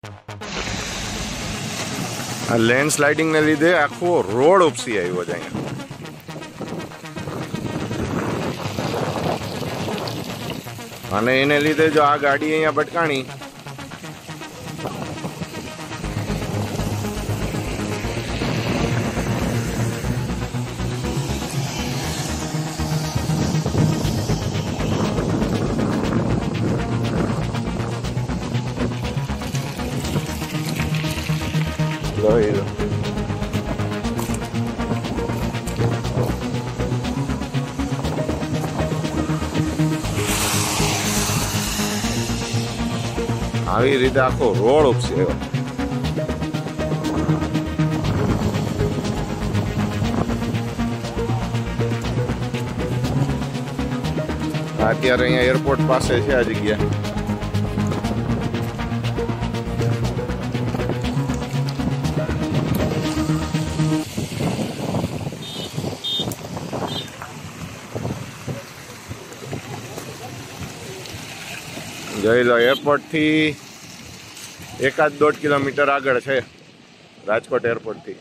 આ land sliding ને લીધે આખો રોડ ઉપસી આવ્યો છે અહીંયા. અને એને લીધે જો આ ગાડી અહીંયા ભટકાણી આવી રીતે આખો રોડ ઉપસી આવ્યો. અત્યારે અહીંયા એરપોર્ટ પાસે છે આ જગ્યા. જોઈ લો, એરપોર્ટથી 1-1.5 કિલોમીટર આગળ છે રાજકોટ એરપોર્ટથી.